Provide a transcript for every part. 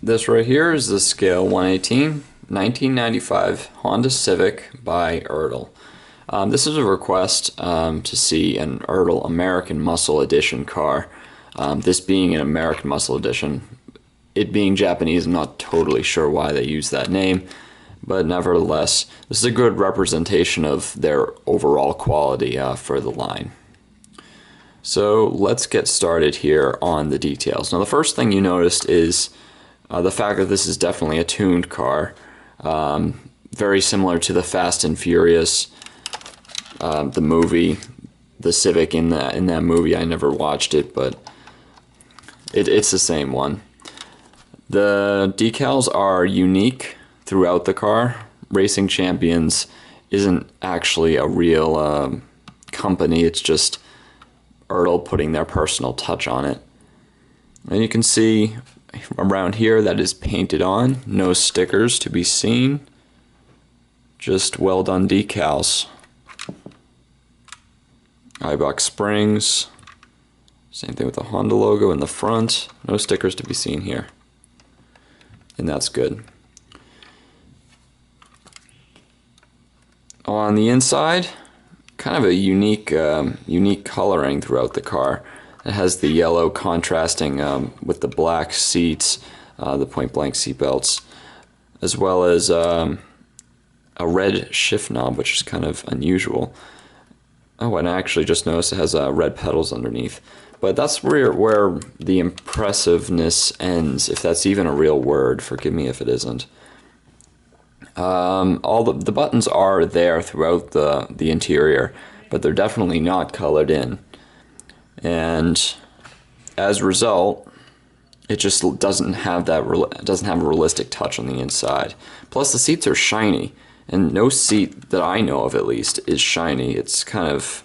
This right here is the scale 118, 1995 Honda Civic by Ertl. This is a request to see an Ertl American Muscle Edition car. This being an American Muscle Edition, it being Japanese, I'm not totally sure why they use that name, but nevertheless, this is a good representation of their overall quality for the line. So let's get started here on the details. Now the first thing you noticed is the fact that this is definitely a tuned car, very similar to the Fast and Furious, the movie, the Civic in that movie. I never watched it, but it's the same one. The decals are unique throughout the car. Racing Champions isn't actually a real company, it's just Ertl putting their personal touch on it. And you can see around here that is painted on, no stickers to be seen, just well done decals. Eyebox springs, same thing with the Honda logo in the front, no stickers to be seen here, and that's good. On the inside, kind of a unique coloring throughout the car. It has the yellow contrasting with the black seats, the point blank seat belts, as well as a red shift knob, which is kind of unusual. Oh, and I actually just noticed it has red pedals underneath. But that's where the impressiveness ends, if that's even a real word. Forgive me if it isn't. All the buttons are there throughout the interior, but they're definitely not colored in. And as a result, it just doesn't have a realistic touch on the inside. Plus the seats are shiny, and no seat that I know of at least is shiny. It's kind of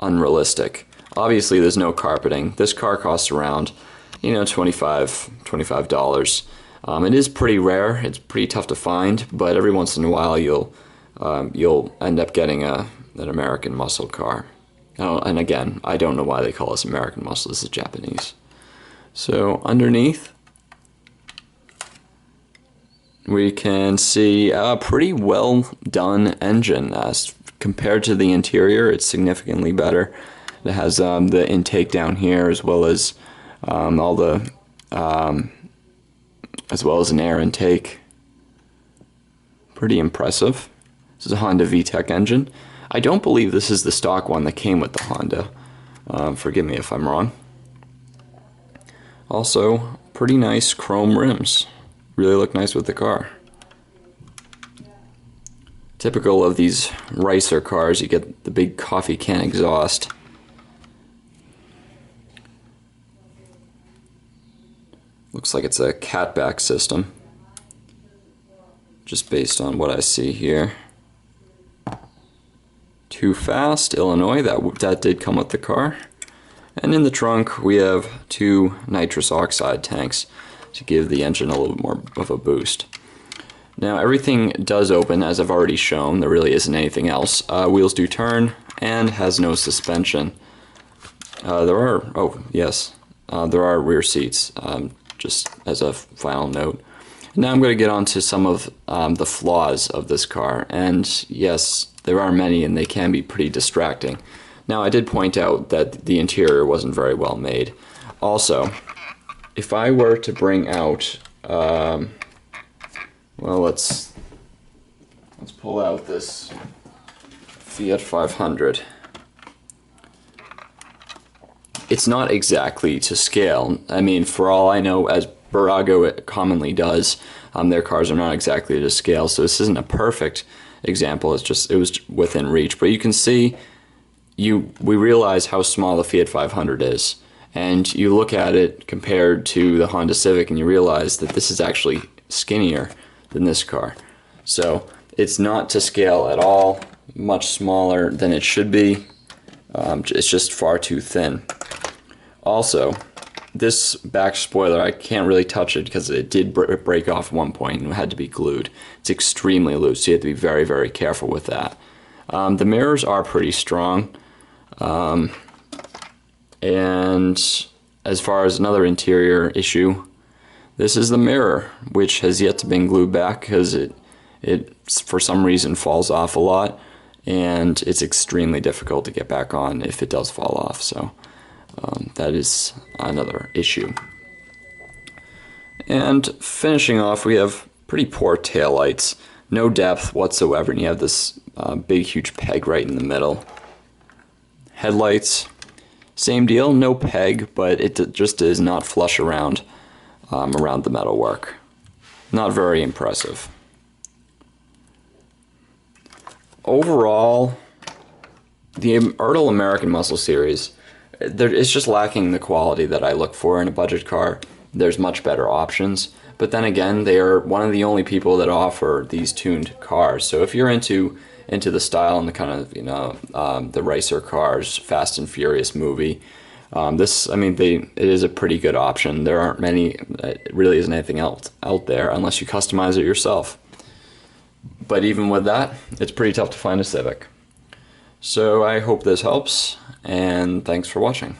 unrealistic. Obviously there's no carpeting. This car costs around, $25. It is pretty rare. It's pretty tough to find, but every once in a while you'll end up getting an American muscle car. And again, I don't know why they call this American muscle. This is Japanese. So underneath, we can see a pretty well done engine. Compared to the interior, it's significantly better. It has the intake down here, as well as as well as an air intake. Pretty impressive. This is a Honda VTEC engine. I don't believe this is the stock one that came with the Honda. Forgive me if I'm wrong. Also, pretty nice chrome rims. Really look nice with the car. Typical of these racer cars, you get the big coffee can exhaust. Looks like it's a catback system, just based on what I see here. Too Fast, Illinois, that did come with the car. And in the trunk we have 2 nitrous oxide tanks to give the engine a little bit more of a boost. Now everything does open, as I've already shown. There really isn't anything else. Wheels do turn and has no suspension. There are rear seats, just as a final note. Now I'm going to get on to some of the flaws of this car, and yes, there are many, and they can be pretty distracting. Now I did point out that the interior wasn't very well made. Also, if I were to bring out, well, let's pull out this Fiat 500. It's not exactly to scale. I mean, for all I know, as Burago commonly does, their cars are not exactly to scale, so this isn't a perfect example. It was within reach. But you can see, we realize how small the Fiat 500 is, and you look at it compared to the Honda Civic, and you realize that this is actually skinnier than this car. So it's not to scale at all. Much smaller than it should be. It's just far too thin. Also, this back spoiler, I can't really touch it because it did break off at one point and had to be glued. It's extremely loose, so you have to be very, very careful with that. The mirrors are pretty strong. And as far as another interior issue, This is the mirror, which has yet to be glued back because it for some reason falls off a lot, and it's extremely difficult to get back on if it does fall off. So that is another issue. And finishing off, we have pretty poor taillights, no depth whatsoever, and you have this big huge peg right in the middle. Headlights, same deal, no peg, but it just is not flush around the metalwork. Not very impressive. Overall, the Ertl American Muscle Series, it's just lacking the quality that I look for in a budget car. There's much better options, but then again, they are one of the only people that offer these tuned cars. So if you're into the style and the kind of, the racer cars, Fast and Furious movie, it is a pretty good option. There aren't many, it really isn't anything else out there unless you customize it yourself. But even with that, it's pretty tough to find a Civic. So I hope this helps, and thanks for watching.